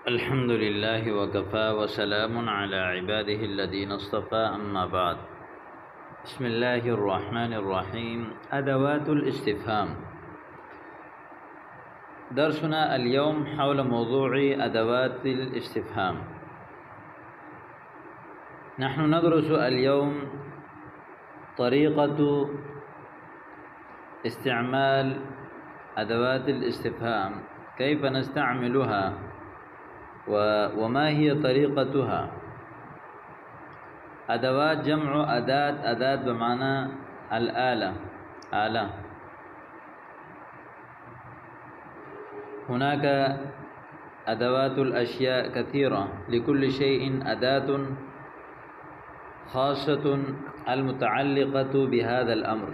الحمد لله وكفى وسلام على عباده الذين اصطفى أما بعد. بسم الله الرحمن الرحيم. أدوات الاستفهام. درسنا اليوم حول موضوع أدوات الاستفهام. نحن ندرس اليوم طريقة استعمال أدوات الاستفهام، كيف نستعملها وما هي طريقتها. أدوات جمع أداة بمعنى الآلة، آلة. هناك أدوات الأشياء كثيرة، لكل شيء أداة خاصة المتعلقة بهذا الأمر.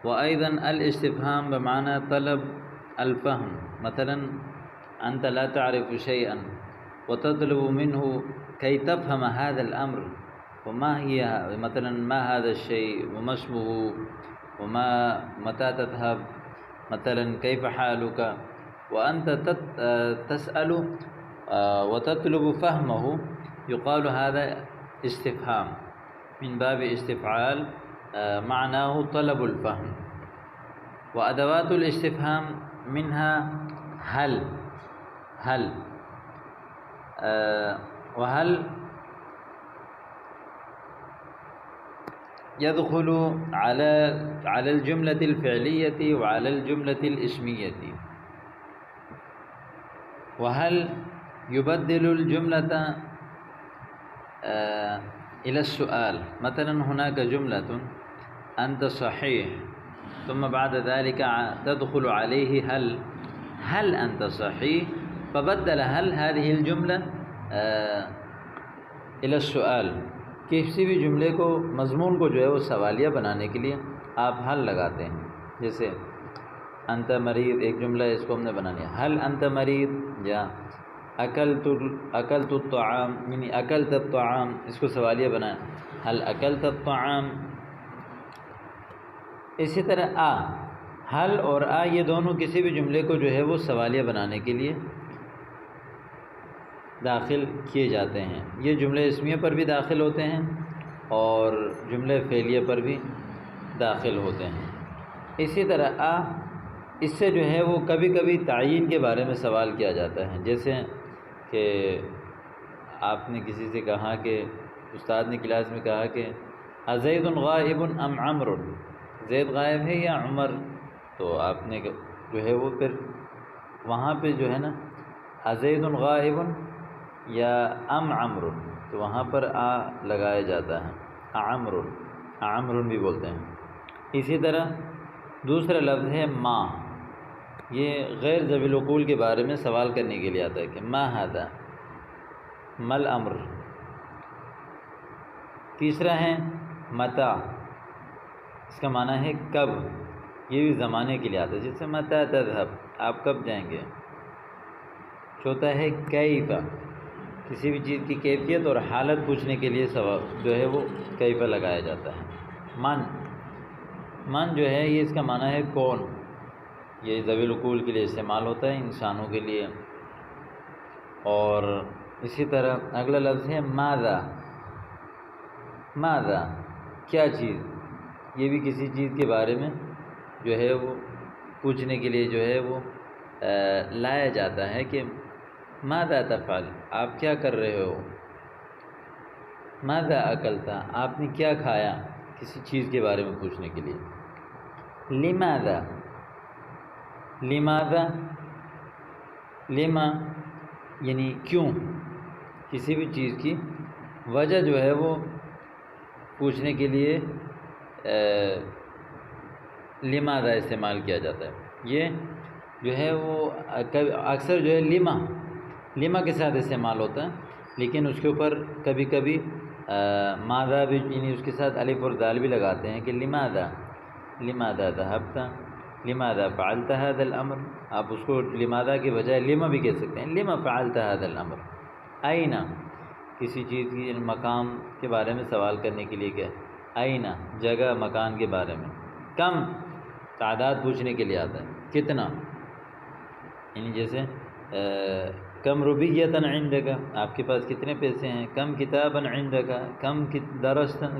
وأيضا الاستفهام بمعنى طلب الفهم، مثلا أنت لا تعرف شيئا وتطلب منه كي تفهم هذا الأمر، وما هي مثلا ما هذا الشيء وما اسمه متى تذهب، مثلا كيف حالك، وأنت تسأل وتطلب فهمه، يقال هذا استفهام من باب استفعال، معناه طلب الفهم. وأدوات الاستفهام منها هل وهل يدخل على الجملة الفعلية وعلى الجملة الاسمية، وهل يبدل الجملة إلى السؤال. مثلا هناك جملة أنت صحيح، ثم بعد ذلك تدخل عليه هل أنت صحيح، فبدل هذه الجملة إلى السؤال. کسی بھی جملے کو، مضمون کو جو ہے وہ سوالیہ بنانے کے لیے آپ ہل لگاتے ہیں. جیسے انت مریض، ایک جملہ ہے، اس کو ہم نے بنانی ہے هل انت مریض، یا اکلت الطعام، یعنی اکلت الطعام، اس کو سوالیہ بنائیں هل اکلت الطعام. اسی طرح ہل اور یہ دونوں کسی بھی جملے کو جو ہے وہ سوالیہ بنانے کے لیے داخل کیے جاتے ہیں. یہ جملے اسمیہ پر بھی داخل ہوتے ہیں اور جملے فعلیہ پر بھی داخل ہوتے ہیں. اسی طرح اس سے جو ہے وہ کبھی کبھی تعین کے بارے میں سوال کیا جاتا ہے. جیسے کہ آپ نے کسی سے کہا کہ استاد نے کلاس میں کہا کہ ازید غائب ام عمر، زید غائب ہے یا عمر، تو آپ نے جو ہے وہ پھر وہاں پہ جو ہے نا ازید غائب یا ام عمر، تو وہاں پر لگایا جاتا ہے عمر بھی بولتے ہیں. اسی طرح دوسرا لفظ ہے ما، یہ غیر ذوی العقول کے بارے میں سوال کرنے کے لیے آتا ہے کہ ما ھذا، ما الامر. تیسرا ہے متى، اس کا معنی ہے کب، یہ بھی زمانے کے لیے آتا ہے، جیسے متى تذهب، آپ کب جائیں گے. چوتھا ہے کیف، کسی بھی چیز کی کیفیت اور حالت پوچھنے کے لیے سوال جو ہے وہ کیف لگایا جاتا ہے. من جو ہے یہ اس کا معنی ہے کون، یہ ذوی العقول کے لیے استعمال ہوتا ہے، انسانوں کے لیے. اور اسی طرح اگلا لفظ ہے ماذا، کیا چیز، یہ بھی کسی چیز کے بارے میں جو ہے وہ پوچھنے کے لیے جو ہے وہ لایا جاتا ہے کہ ماذا تفعل، آپ کیا کر رہے ہو. ماذا اکلت، آپ نے کیا کھایا، کسی چیز کے بارے میں پوچھنے کے لیے. لما یعنی کیوں، کسی بھی چیز کی وجہ جو ہے وہ پوچھنے کے لیے لماذا استعمال کیا جاتا ہے. یہ جو ہے وہ اکثر جو ہے لما کے ساتھ استعمال ہوتا ہے، لیکن اس کے اوپر کبھی کبھی ماذا بھی، یعنی اس کے ساتھ الف اور دال بھی لگاتے ہیں کہ لماذا ذهبت، لماذا فعلت هذا الامر. آپ اس کو لماذا کے بجائے لما بھی کہہ سکتے ہیں، لما فعلت هذا الامر. اين، کسی چیز کی مقام کے بارے میں سوال کرنے کے لیے کیا، اين جگہ مکان کے بارے میں. کم، تعداد پوچھنے کے لیے آتا ہے، کتنا، یعنی جیسے کم روبیۃ عندک، آپ کے پاس کتنے پیسے ہیں. کم کتابا عندک،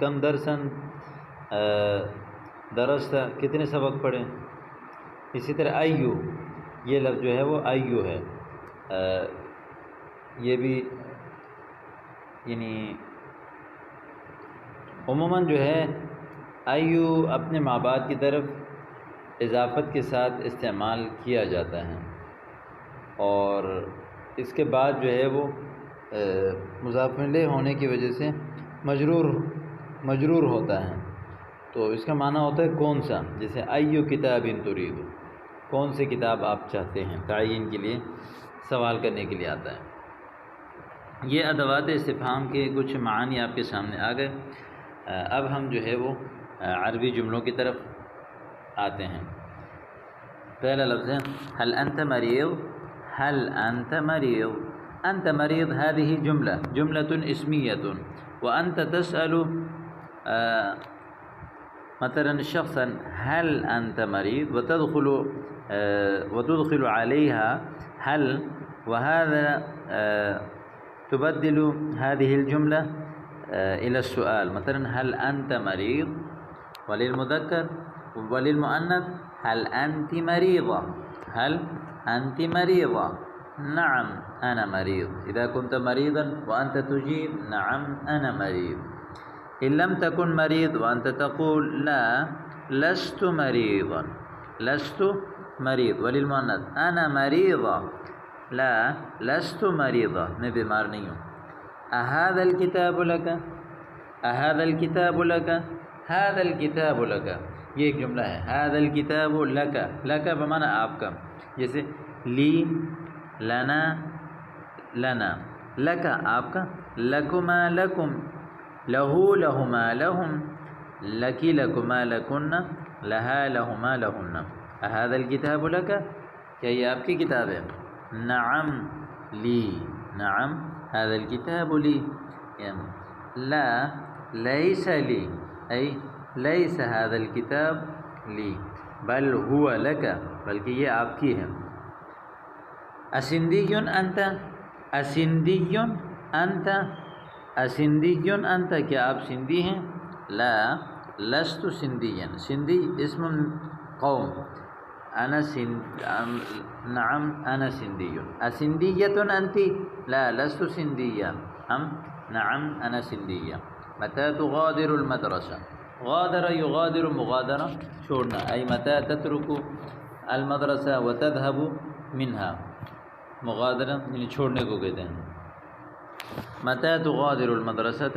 کم درسن درست، کتنے سبق پڑھے. اسی طرح ایو، یہ لفظ جو ہے وہ ایو ہے، یہ بھی یعنی عموماً جو ہے ایو اپنے ماں بعد کی طرف اضافت کے ساتھ استعمال کیا جاتا ہے، اور اس کے بعد جو ہے وہ مضاف الیہ ہونے کی وجہ سے مجرور ہوتا ہے. تو اس کا معنی ہوتا ہے کون سا، جیسے ایو کتاب ترید، کون سی کتاب آپ چاہتے ہیں، تعین کے لیے، سوال کرنے کے لیے آتا ہے. یہ ادوات استفہام کے کچھ معنی آپ کے سامنے آ گئے. اب ہم جو ہے وہ عربی جملوں کی طرف آتے ہیں. پہلا لفظ ہے هل انت مريض. هل انت مريض. انت مريض هذه جملة اسمية، وانت تسأل مثلا شخصا هل انت مريض، وتدخل عليها هل، وهذا تبدل هذه الجملة إلى السؤال. مثلا هل أنت مريض، وللمذكر وللمؤنث هل أنت مريضة. هل أنت مريضة. نعم أنا مريض. إذا كنت مريضا وأنت تجيب نعم أنا مريض. إن لم تكن مريض وأنت تقول لا لست مريضا. لست مريض. وللمؤنث أنا مريضة. لا لست مريضة، میں بیمار نہیں ہوں. أهذا الكتاب لك. أهذا الكتاب لك. هذا الكتاب لك، یہ ایک جملہ ہے. هذا الكتاب لك، لك بمعنی آپ کا، جیسے لی، لنا، لنا، لك آپ کا، لکما لکم، لہو لہما لہم، لکی لکما لکن، لہا لہما لہن. أهذا الكتاب لك، کیا یہ آپ کی کتاب ہے؟ نعم لی. نعم هذا الكتاب لی. لا ليس لي، أي ليس هذا الكتاب لي، بل هو لك، بلکہ یہ آپ کی ہے. اسندی انت. اسندی انت. اسندی انت، کیا آپ سندھی ہیں؟ لا لست سندیا. سندھی اسم قوم. أنا نعم أنا سندي. أسندية أنت؟ لا لست سنديا. نعم أنا سندية. متى تغادر المدرسة. غادر يغادر مغادرة، چھوڑنا، أي متى تترك المدرسة وتذهب منها. مغادرة یعنی چھوڑنے کو کہتے ہیں. متى تغادر المدرسة،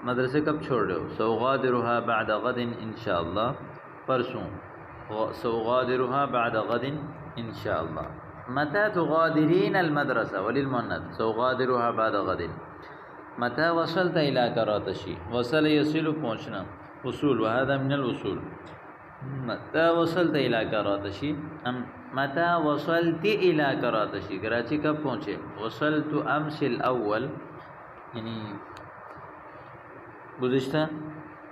مدرسے کب چھوڑ رہے ہو؟ سأغادرها بعد غد إن شاء الله. پرسوں. سأغادرها بعد غد إن شاء الله. متى تغادرين المدرسة، وللمؤنث سأغادرها بعد غد. متى وصلت إلى كراتشي. وصل يصل پہنچنا، وصول، وهذا من الوصول. متى وصلت إلى كراتشي. متى وصلت إلى كراتشي، کراچی کب پہنچے؟ وصلت أمس الأول، یعنی گزشتہ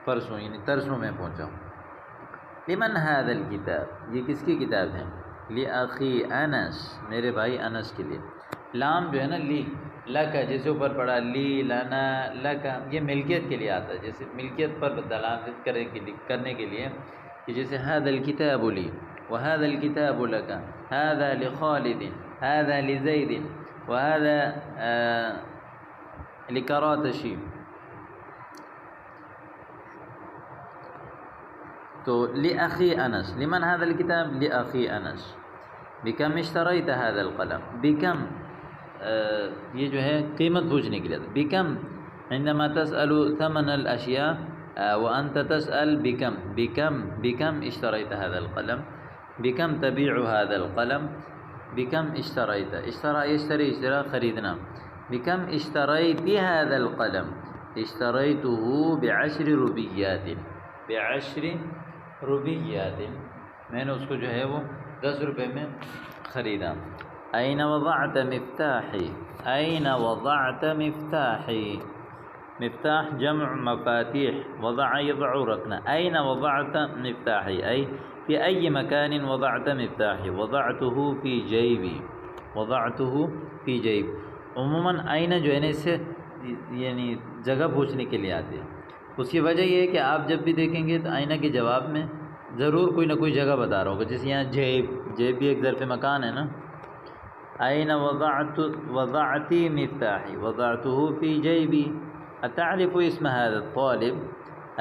پرسوں، یعنی ترسوں میں پہنچا ہوں. لمن هذا الكتاب، یہ کس کی کتاب ہے؟ لأخي انس، میرے بھائی انس کے لیے. لام جو ہے نا لی، لکا، جیسے اوپر پڑھا لی، لنا، لکا، یہ ملکیت کے لیے آتا ہے. جیسے ملکیت پر دلالت کرنے کے لیے کہ جیسے هذا الكتاب لی، وهذا الكتاب لك، هذا لخالد، هذا لزید، وهذا لكراتشي. تو لأخي انس. لمن هذا الكتاب؟ لأخي انس. بكم اشتريت هذا القلم. بكم، یہ جو ہے قیمت پوچھنے کے لیے. بكم عندما تسأل ثمن الأشياء وأنت تسأل بكم. بكم اشتريت هذا القلم. بكم تبيع هذا القلم. بكم اشتريت. اشترى يشتري، اشترى خریدنا. بكم اشتريت هذا القلم. اشتريته ب10 روبيات. ب10 روبيات، میں نے اس کو جو ہے وہ 10 روپے میں خریدا. أين وضعت مفتاحي. أين وضعت مفتاحي. مفتاح جمع مفاتيح، وضع يضع ركنا. أين وضعت مفتاحي، أي في أي مكان وضعت مفتاحي. وضعته في جيبي. وضعته فی جیب. عموماً آئینہ جو ہے نا اس سے یعنی جگہ پوچھنے کے لیے آتی ہے. اس کی وجہ یہ ہے کہ آپ جب بھی دیکھیں گے تو آئینہ کے جواب میں ضرور کوئی نہ کوئی جگہ بتا رہا ہوگا. جیسے یہاں جیب بھی ایک ظرف مکان ہے نا. أين وضعت مفتاحي وضعته في جيبي. أتعرف اسم هذا الطالب؟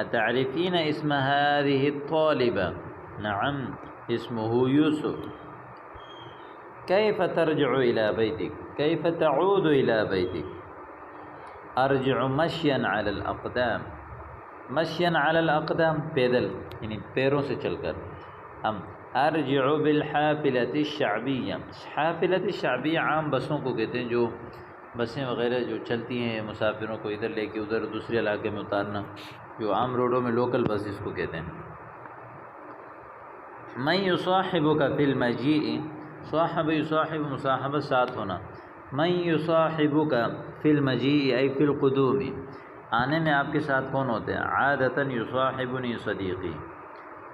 أتعرفين اسم هذه الطالبة؟ نعم اسمه يوسف. كيف ترجع إلى بيتك؟ كيف تعود إلى بيتك؟ أرجع مشيا على الأقدام. مشيا على الأقدام پیدل یعنی پیروں سے چل کر. ارجع بالحافلة الشعبية. حافلة الشعبية عام بسوں کو کہتے ہیں، جو بسیں وغیرہ جو چلتی ہیں مسافروں کو ادھر لے کے ادھر دوسرے علاقے میں اتارنا، جو عام روڈوں میں لوکل بس اس کو کہتے ہیں. من يصاحبك في المجيء. صاحب يصاحب مصاحبت ساتھ ہونا. من يصاحبك في المجيء أي في القدوم. آنے میں آپ کے ساتھ کون ہوتے ہیں؟ عادتاً يصاحبني صديقي.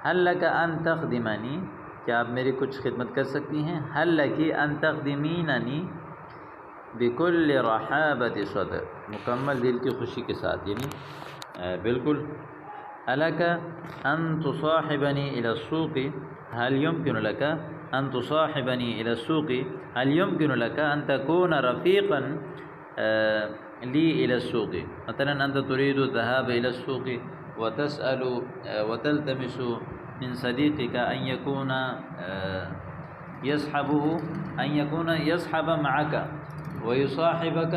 هل لك ان تخدمني. کیا آپ میری کچھ خدمت کر سکتی ہیں؟ هل لك ان تخدمينني بكل رحابة صدر. مکمل دل کی خوشی کے ساتھ یعنی بالکل. لك ان تصاحبني الى السوق. هل يمكن لك ان تصاحبني الى السوق. هل يمكن لك ان تكون رفيقا لي الى السوق. مثلا انت تريد الذهاب الى السوق وتسأل وتلتمس من صديقك أن يكون يصحبه، أن يكون يصحب معك ويصاحبك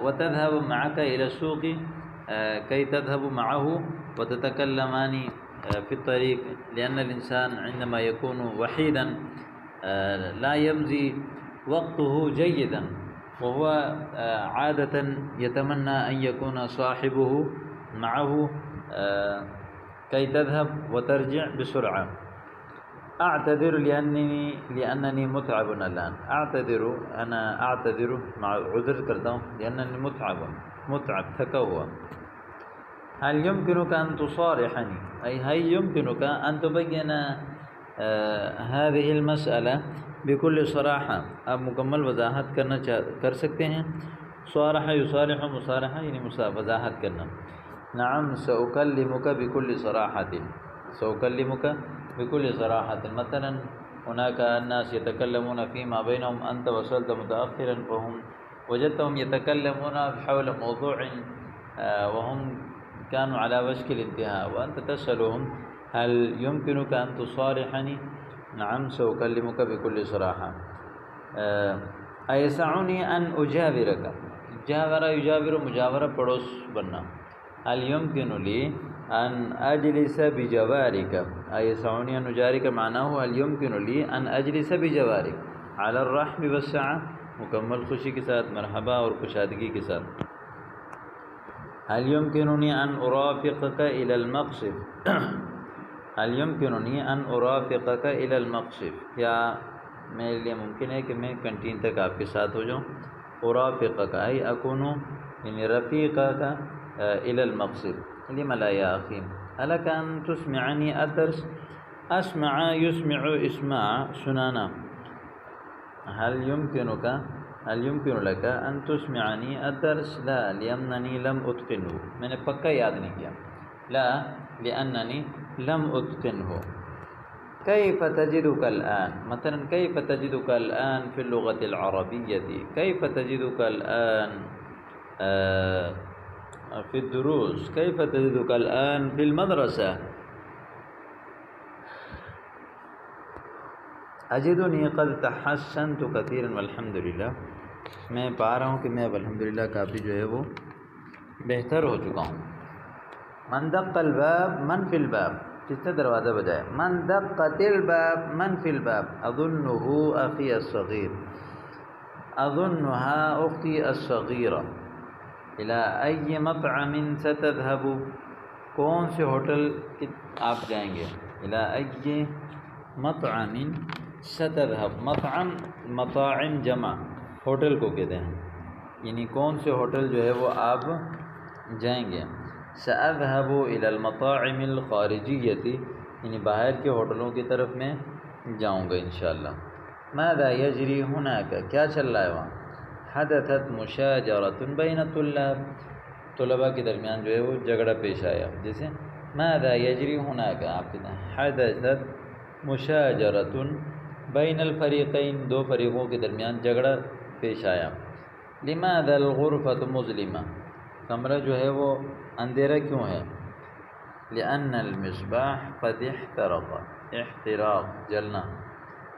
وتذهب معك إلى السوق كي تذهب معه وتتكلمان في الطريق. لأن الإنسان عندما يكون وحيدا لا يمضي وقته جيدا، وهو عادة يتمنى أن يكون صاحبه معه كي تذهب وترجع بسرعة. أعتذر لأنني متعب الآن. أنا أعتذر مع عذر کرتا ہوں لأنني متعب تھکا ہوا. هل يمكنك أن تصارحني أي هل يمكنك أن تبين هذه المسألة بكل صراحة. آپ مکمل وضاحت کر سکتے ہیں. صارح يصارح مصارحة یعنی وضاحت کرنا. نعم سأكلمك بكل صراحة. سأكلمك بكل صراحة. مثلا هناك الناس يتكلمون فيما بينهم، أنت وصلت متأخرا فهم وجدتهم يتكلمون حول موضوع وهم كانوا على وشك الانتهاء، وأنت تسألهم هل يمكنك أن تصارحني؟ نعم سأكلمك بكل صراحة. أيسعني أن أجاورك. جاور يجاور مجاورہ پڑوس بننا. هل يمكن لي أن أجلس بجوارك. أيسعني أن أجارك معناه هل يمكن لي أن أجلس بجوارك على الرحب والسعة. مکمل خوشی کے ساتھ، مرحبا اور کشادگی کے ساتھ. هل يمكنني أن أرافقك إلى المقصد. هل يمكنني أن أرافقك إلى المقصد. کیا میرے لیے ممکن ہے کہ میں کنٹین تک آپ کے ساتھ ہو جاؤں. أرافقك أي أكون يعني رفيقك إلى المقصد. لما لا يا أخي. ألك أن تسمعني الدرس. أسمع يسمع اسمع سنانا. هل يمكن لك أن تسمعني الدرس. لا لأنني لم أتقنه. میں نے پکا یاد نہیں کیا. لا لأنني لم أتقنه. كيف تجدك الآن. مثلا كيف تجدك الآن في اللغة العربية. كيف تجدك الآن في الدروس. كيف تجدك الآن في المدرسة. أجدني قد تحسنت كثيرا والحمد لله. میں پا رہا ہوں کہ میں اب الحمدللہ کافی جو ہے وہ بہتر ہو چکا ہوں. من دق الباب من في الباب. کس نے دروازہ بجایا. من دقت الباب من في الباب. أظنه أخي الصغير. أظنها أختي الصغيرة. إلى أي مطعم ستذهب. کون سے ہوٹل آپ جائیں گے. إلى أي مطعم ستذهب. مطعم مطاعم جمع ہوٹل کو کہتے ہیں، یعنی کون سے ہوٹل جو ہے وہ آپ جائیں گے. سأذهب إلى المطاعم الخارجية یعنی باہر کے ہوٹلوں کی طرف میں جاؤں گا انشاءاللہ. ماذا یجری ہناک، کیا چل رہا ہے وہاں. حدثت مشاجرۃ بین الطلاب، طلباء کے درمیان جو ہے وہ جھگڑا پیش آیا. جیسے ماذا یجری ہناک، آپ کہتے ہیں حدثت مشاجرۃ بین الفریقین، دو فریقوں کے درمیان جھگڑا پیش آیا. لماذا الغرفۃ مظلمہ، کمرہ جو ہے وہ اندھیرا کیوں ہے. لأن المصباح قد احترق، احتراق جلنا.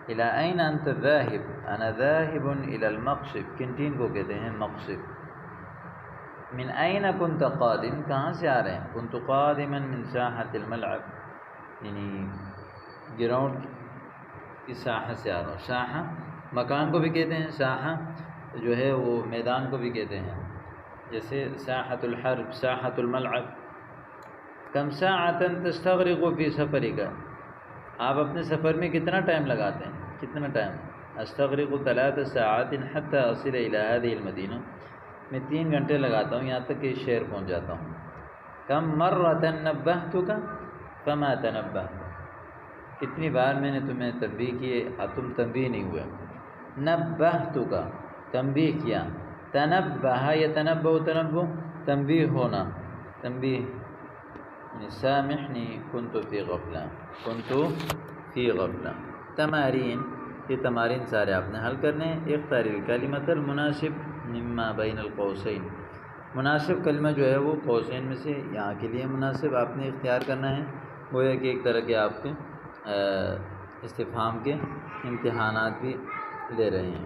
إلى أين أنت ذاهب، أنا ذاهب إلى المقصف، کنٹین کو کہتے ہیں مقصف. من أين كنت قادم، کہاں سے آ رہے ہیں. كنت قادما من ساحة الملعب، یعنی گراؤنڈ کی ساحہ سے آ رہا ہوں. ساحہ مکان کو بھی کہتے ہیں، ساحہ جو ہے وہ میدان کو بھی کہتے ہیں. جیسے ساحة الحرب، ساحة الملعب. کم ساعة تستغرق في سفرك، آپ اپنے سفر میں کتنا ٹائم لگاتے ہیں، کتنا ٹائم. استغرق 3 ساعات حتى أصل إلى هذه المدينة، میں 3 گھنٹے لگاتا ہوں یہاں تک کہ شہر پہنچ جاتا ہوں. کم مرة نبهتك فما تنبهت، کتنی بار میں نے تمہیں تنبیہ کیے اور تم تنبیہ نہیں ہوئے. نبهتك تنبیہ کیا. تنبہ یتنبہ، تنبہ تنبیہ ہونا، تنبیہ. سامحنی کنت فی غفلہ، کنت فی غفلہ. تمارین، یہ تمارین سارے آپ نے حل کرنے ہیں. اختار الکلمۃ المناسب مما بین القوسین، مناسب کلمہ جو ہے وہ قوسین میں سے یہاں کے لیے مناسب آپ نے اختیار کرنا ہے. گویا کہ ایک طرح کے آپ کے استفہام کے امتحانات بھی لے رہے ہیں.